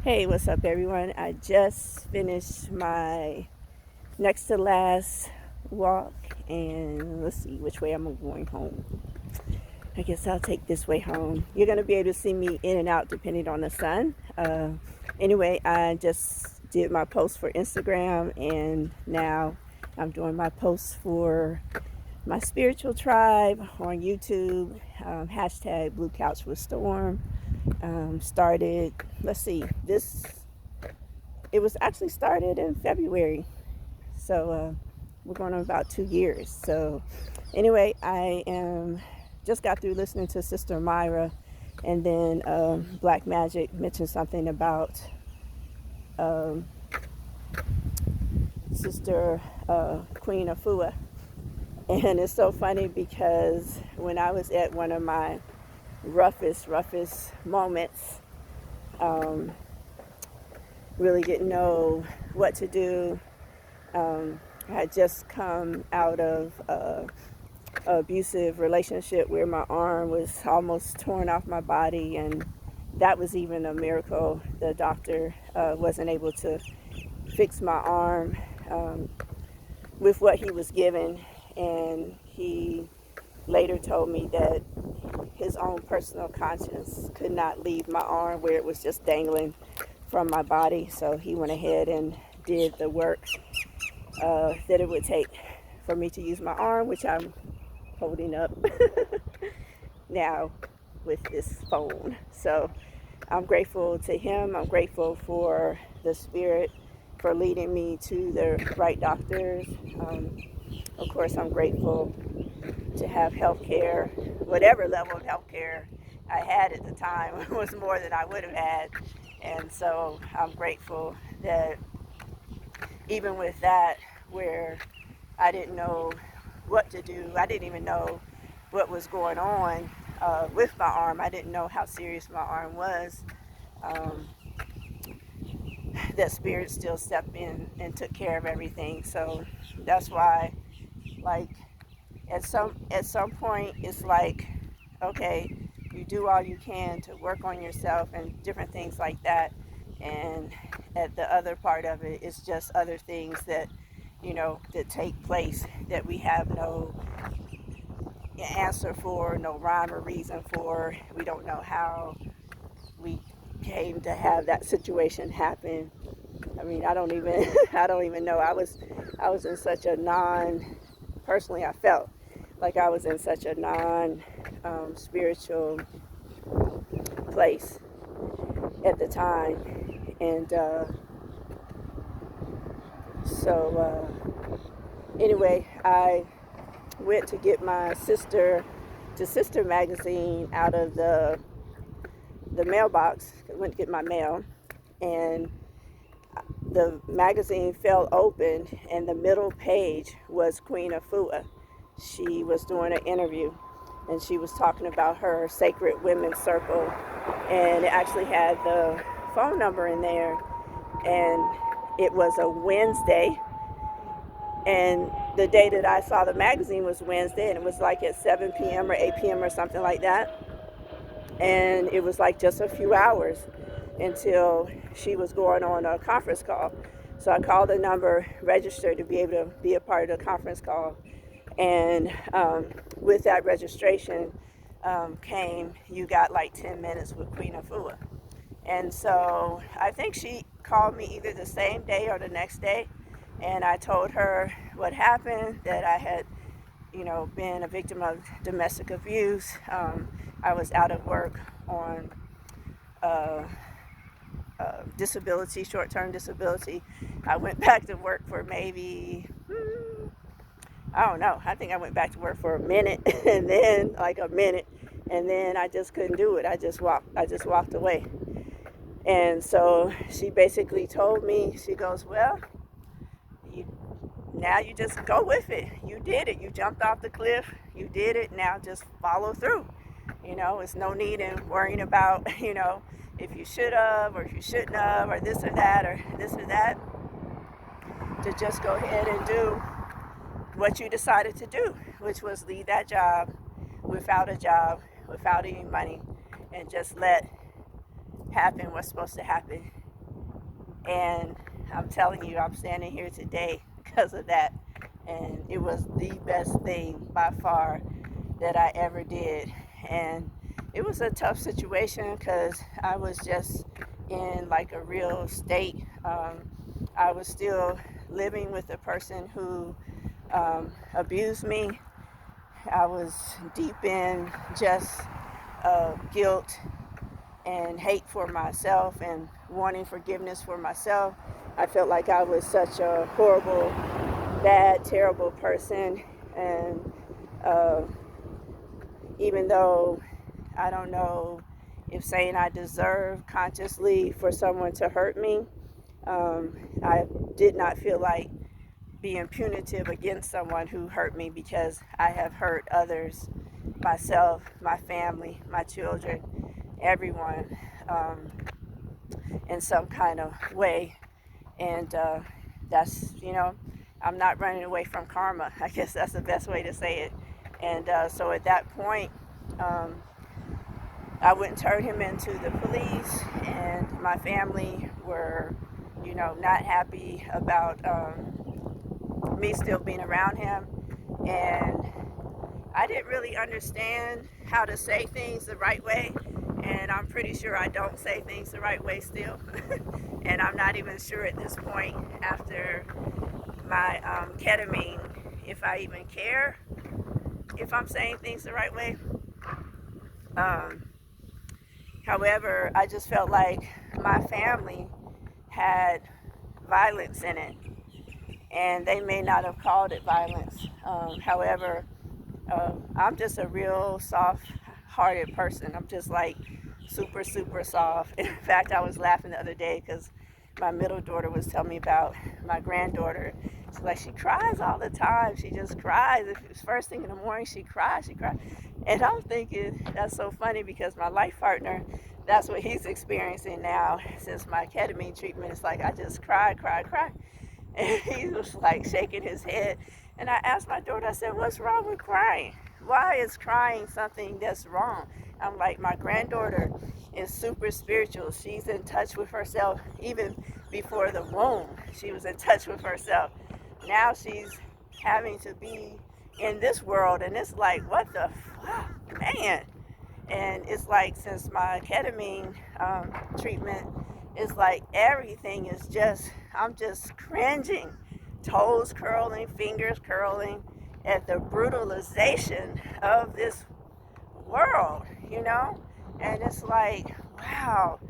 Hey, what's up, everyone? I just finished my next to last walk, and let's see which way I'm going home. I guess I'll take this way home. You're going to be able to see me in and out depending on the sun. Anyway, I just did my post for Instagram, and now I'm doing my posts for my spiritual tribe on YouTube. Hashtag Blue Couch with Storm. Started, let's see, it was actually started in February. So we're going on about 2 years. So anyway, I am just got through listening to Sister Myra, and then Black Magic mentioned something about Sister Queen Afua. And it's so funny because when I was at one of my roughest moments, really didn't know what to do. I had just come out of an abusive relationship where my arm was almost torn off my body, and that was even a miracle. The doctor wasn't able to fix my arm with what he was given, and he later told me that his own personal conscience could not leave my arm where it was just dangling from my body. So he went ahead and did the work that it would take for me to use my arm, which I'm holding up now with this phone. So I'm grateful to him. I'm grateful for the Spirit for leading me to the right doctors. Of course, I'm grateful to have health care. Whatever level of health care I had at the time was more than I would have had. And so I'm grateful that even with that, where I didn't know what to do, I didn't even know what was going on with my arm. I didn't know how serious my arm was. That Spirit still stepped in and took care of everything. So that's why, like, at some point, it's like, okay, you do all you can to work on yourself and different things like that, and at the other part of it is just other things that that take place that we have no answer for, no rhyme or reason for. We don't know how we came to have that situation happen. I mean, I don't even I don't even know. I was in such a personally, I felt like I was in such a spiritual place at the time. And so anyway, I went to get my Sister magazine out of the mailbox. I went to get my mail, and the magazine fell open, and the middle page was Queen Afua. She was doing an interview, and she was talking about her Sacred Women's Circle, and it actually had the phone number in there, and it was a Wednesday, and the day that I saw the magazine was Wednesday, and it was like at 7 p.m. or 8 p.m. or something like that, and it was like just a few hours until she was going on a conference call. So I called the number, registered to be able to be a part of the conference call. And with that registration came, you got like 10 minutes with Queen Afua. And so I think she called me either the same day or the next day. And I told her what happened, that I had, been a victim of domestic abuse. I was out of work on disability, short-term disability. I went back to work for maybe, I don't know, I think I went back to work for a minute, and then like a minute, and then I just couldn't do it. I just walked away. And so she basically told me, she goes, well, now you just go with it. You did it. You jumped off the cliff. You did it. Now just follow through. It's no need in worrying about, if you should have or if you shouldn't have or this or that or this or that. To just go ahead and do what you decided to do, which was leave that job, without any money, and just let happen what's supposed to happen. And I'm telling you, I'm standing here today because of that. And it was the best thing by far that I ever did. And it was a tough situation because I was just in like a real state. I was still living with a person who abused me. I was deep in just guilt and hate for myself and wanting forgiveness for myself. I felt like I was such a horrible, bad, terrible person. And uh, even though I don't know if saying I deserve consciously for someone to hurt me, I did not feel like being punitive against someone who hurt me because I have hurt others, myself, my family, my children, everyone, in some kind of way. And that's, I'm not running away from karma. I guess that's the best way to say it. And so at that point, um, I wouldn't turn him into the police, and my family were, not happy about me still being around him. And I didn't really understand how to say things the right way, and I'm pretty sure I don't say things the right way still. And I'm not even sure at this point, after my ketamine, if I even care if I'm saying things the right way. Um, However, I just felt like my family had violence in it, and they may not have called it violence. However, I'm just a real soft-hearted person. I'm just like super, super soft. In fact, I was laughing the other day because my middle daughter was telling me about my granddaughter. She's like, she cries all the time. She just cries. If it's first thing in the morning, she cries. And I'm thinking that's so funny because my life partner, that's what he's experiencing now since my ketamine treatment. It's like I just cry, cry, cry. And he was like shaking his head. And I asked my daughter, I said, what's wrong with crying? Why is crying something that's wrong? I'm like, my granddaughter is super spiritual. She's in touch with herself even before the womb. She was in touch with herself. Now she's having to be in this world, and it's like, what the fuck, man? And it's like, since my ketamine treatment, it's like everything is just, I'm just cringing, toes curling, fingers curling at the brutalization of this world, And it's like, wow,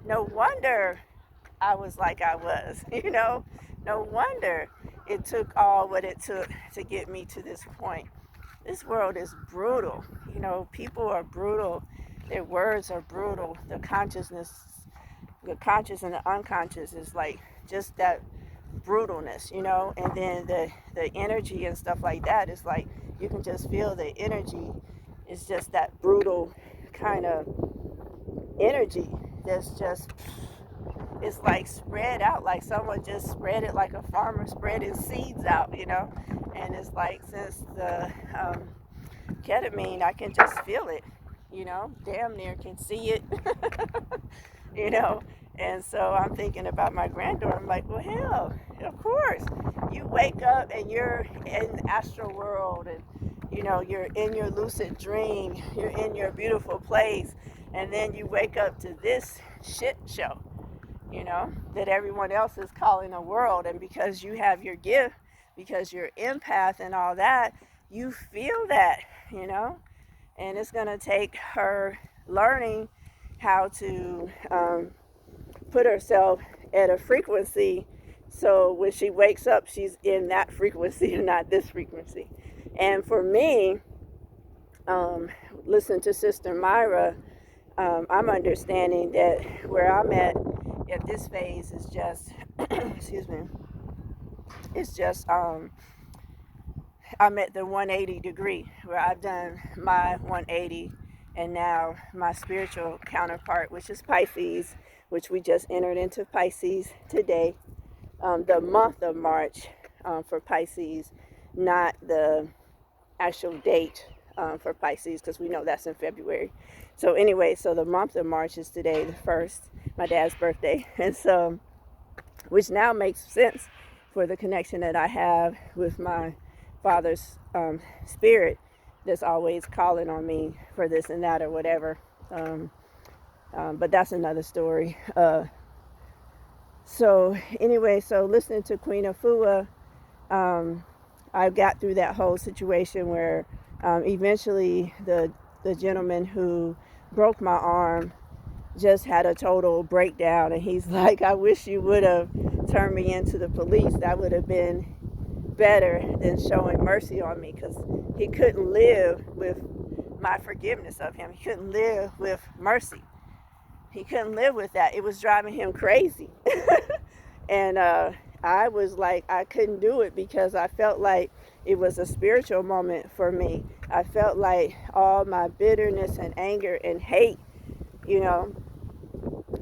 no wonder I was like I was, No wonder it took all what it took to get me to this point. This world is brutal. People are brutal. Their words are brutal. The conscious and the unconscious is like just that brutalness, And then the energy and stuff like that is like you can just feel the energy. It's just that brutal kind of energy that's just, it's like spread out, like someone just spread it, like a farmer spreading seeds out, And it's like, since the ketamine, I can just feel it, damn near can see it, you know. And so I'm thinking about my granddaughter. I'm like, well, hell, of course. You wake up and you're in the astral world, and you're in your lucid dream, you're in your beautiful place, and then you wake up to this shit show, that everyone else is calling a world. And because you have your gift, because you're empath and all that, you feel that, and it's going to take her learning how to put herself at a frequency, so when she wakes up, she's in that frequency and not this frequency. And for me, listen to Sister Myra, I'm understanding that where I'm at this phase is just, excuse me, it's just, I'm at the 180 degree where I've done my 180, and now my spiritual counterpart, which is Pisces, which we just entered into Pisces today, the month of March for Pisces, not the actual date for Pisces, because we know that's in February. So anyway, so the month of March is today, the 1st, my dad's birthday. And so which now makes sense for the connection that I have with my father's spirit that's always calling on me for this and that or whatever. But that's another story. So anyway, so listening to Queen Afua, I got through that whole situation where eventually the gentleman who broke my arm just had a total breakdown, and he's like, I wish you would have turned me into the police. That would have been better than showing mercy on me, because he couldn't live with my forgiveness of him. He couldn't live with mercy. He couldn't live with that. It was driving him crazy. And I was like, I couldn't do it, because I felt like it was a spiritual moment for me. I felt like all my bitterness and anger and hate, you know,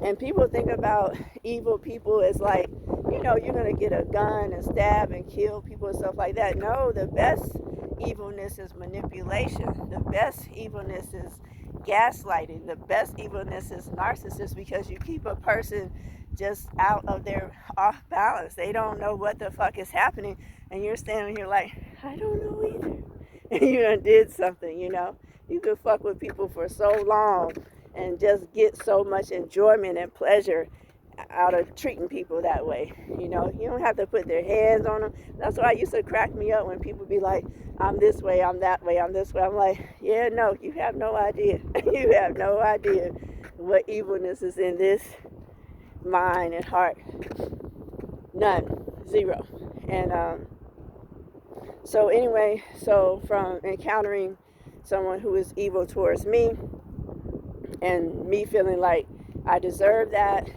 and people think about evil people as like, you know, you're going to get a gun and stab and kill people and stuff like that. No, the best evilness is manipulation. The best evilness is gaslighting. The best evilness is narcissist, because you keep a person just out of their off balance. They don't know what the fuck is happening, and you're standing here like, I don't know either. And you done did something, you know. You could fuck with people for so long and just get so much enjoyment and pleasure out of treating people that way. You know, you don't have to put their hands on them. That's why it used to crack me up when people be like, I'm this way, I'm that way, I'm this way. I'm like, yeah, no, you have no idea. You have no idea what evilness is in this mind and heart. None. Zero. And so anyway, so from encountering someone who is evil towards me, and me feeling like I deserve that,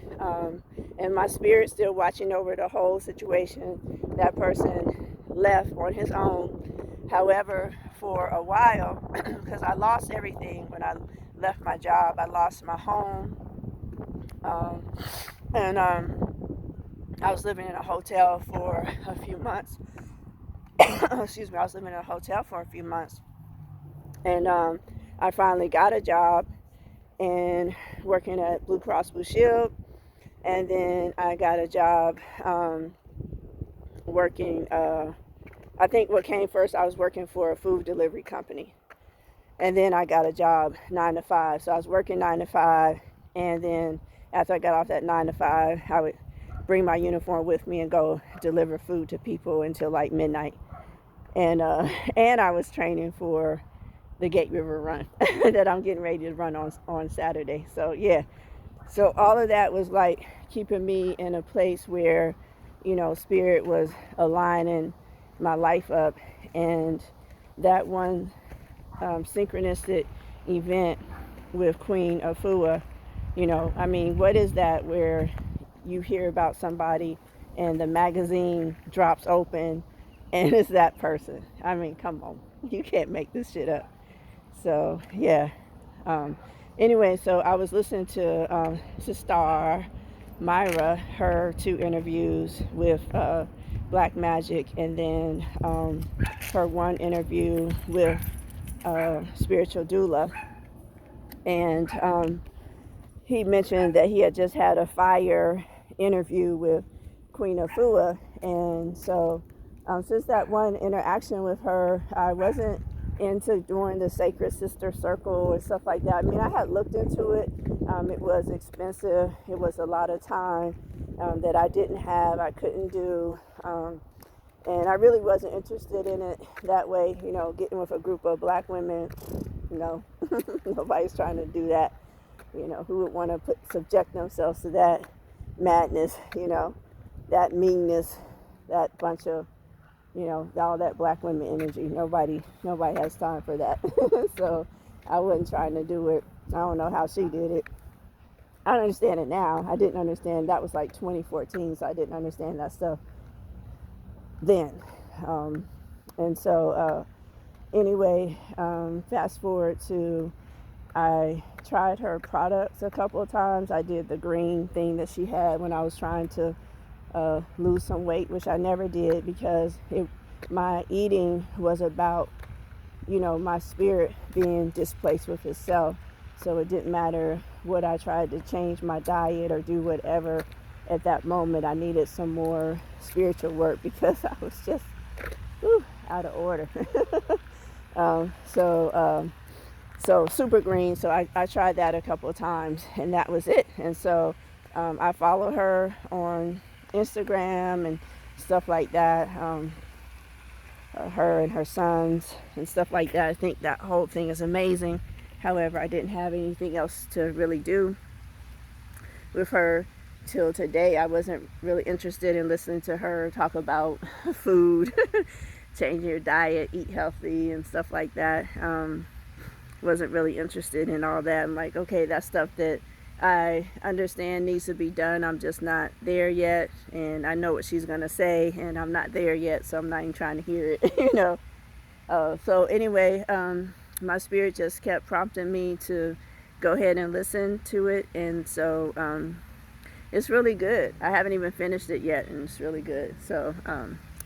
and my spirit still watching over the whole situation, that person left on his own. However, for a while, because I lost everything when I left my job, I lost my home, and I was living in a hotel for a few months. Excuse me, I was living in a hotel for a few months, and I finally got a job and working at Blue Cross Blue Shield, and then I got a job working, I think what came first, I was working for a food delivery company, and then I got a job 9 to 5. So I was working 9 to 5, and then after I got off that 9 to 5, I would bring my uniform with me and go deliver food to people until like midnight. And I was training for the Gate River Run that I'm getting ready to run on Saturday. So yeah, so all of that was like keeping me in a place where, you know, spirit was aligning my life up. And that one synchronistic event with Queen Afua, you know, I mean, what is that where you hear about somebody and the magazine drops open and it's that person? I mean, come on, you can't make this shit up. So yeah, anyway, so I was listening to Star Myra, her 2 interviews with Black Magic, and then her 1 interview with Spiritual Doula. And he mentioned that he had just had a fire interview with Queen Afua. And so since that 1 interaction with her, I wasn't into doing the Sacred Sister Circle and stuff like that. I mean, I had looked into it. It was expensive. It was a lot of time that I didn't have, I couldn't do. And I really wasn't interested in it that way, you know, getting with a group of Black women, you know, nobody's trying to do that. You know, who would want to subject themselves to that madness, you know, that meanness, that bunch of, you know, all that Black women energy. Nobody has time for that. So I wasn't trying to do it. I don't know how she did it. I don't understand it now. I didn't understand. That was like 2014, so I didn't understand that stuff then. And so anyway, fast forward to, I tried her products a couple of times. I did the green thing that she had when I was trying to lose some weight, which I never did, because my eating was about, you know, my spirit being displaced with itself. So it didn't matter what I tried to change my diet or do whatever. at that moment I needed some more spiritual work because I was just out of order. So super green. So I tried that a couple of times, and that was it. And so I follow her on Instagram and stuff like that. Her and her sons and stuff like that. I think that whole thing is amazing. However, I didn't have anything else to really do with her till today. I wasn't really interested in listening to her talk about food, change your diet, eat healthy, and stuff like that. Wasn't really interested in all that. I'm like, okay, that's stuff that I understand needs to be done. I'm just not there yet, and I know what she's gonna say, and I'm not there yet, so I'm not even trying to hear it. So anyway, my spirit just kept prompting me to go ahead and listen to it, and so it's really good. I haven't even finished it yet, and it's really good. So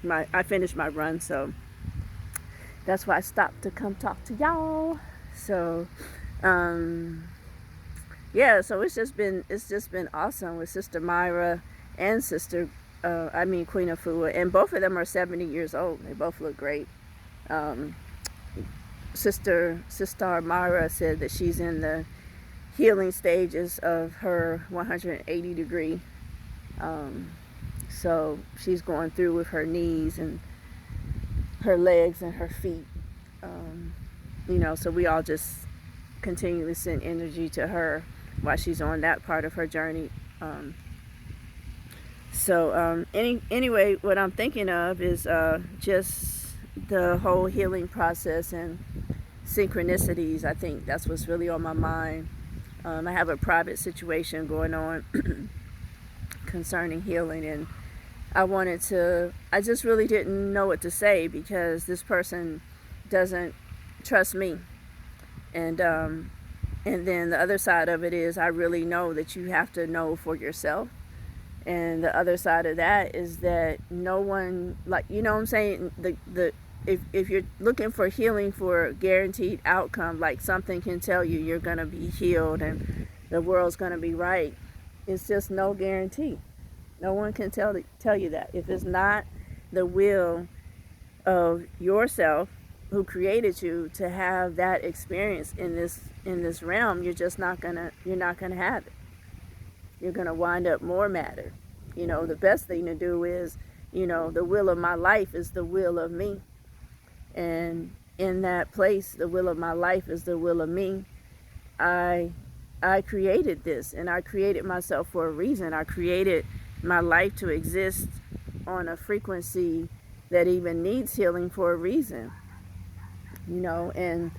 I finished my run, so that's why I stopped to come talk to y'all. So yeah, so it's just been awesome with Sister Myra and Queen Afua, and both of them are 70 years old. They both look great. Sister Myra said that she's in the healing stages of her 180 degree. So she's going through with her knees and her legs and her feet. So we all just continually send energy to her while she's on that part of her journey. Anyway, what I'm thinking of is just the whole healing process and synchronicities. I think that's what's really on my mind. I have a private situation going on concerning healing, and I just really didn't know what to say because this person doesn't trust me. And then the other side of it is I really know that you have to know for yourself. And the other side of that is that no one, like, you know what I'm saying? If you're looking for healing for a guaranteed outcome, like something can tell you you're going to be healed and the world's going to be right, it's just no guarantee. No one can tell you that. If it's not the will of yourself who created you to have that experience in this realm, you're not gonna have it. You're gonna wind up more matter. The best thing to do is, the will of my life is the will of me. And in that place, the will of my life is the will of me. I created this, and I created myself for a reason. I created my life to exist on a frequency that even needs healing for a reason. And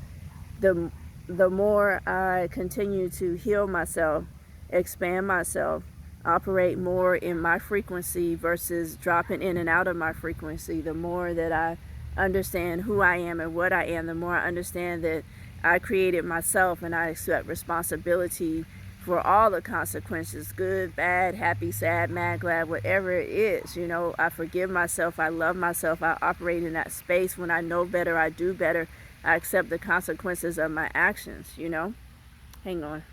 the more I continue to heal myself, expand myself, operate more in my frequency versus dropping in and out of my frequency, the more that I understand who I am and what I am, the more I understand that I created myself and I accept responsibility for all the consequences, good, bad, happy, sad, mad, glad, whatever it is. I forgive myself, I love myself, I operate in that space. When I know better, I do better. I accept the consequences of my actions, Hang on.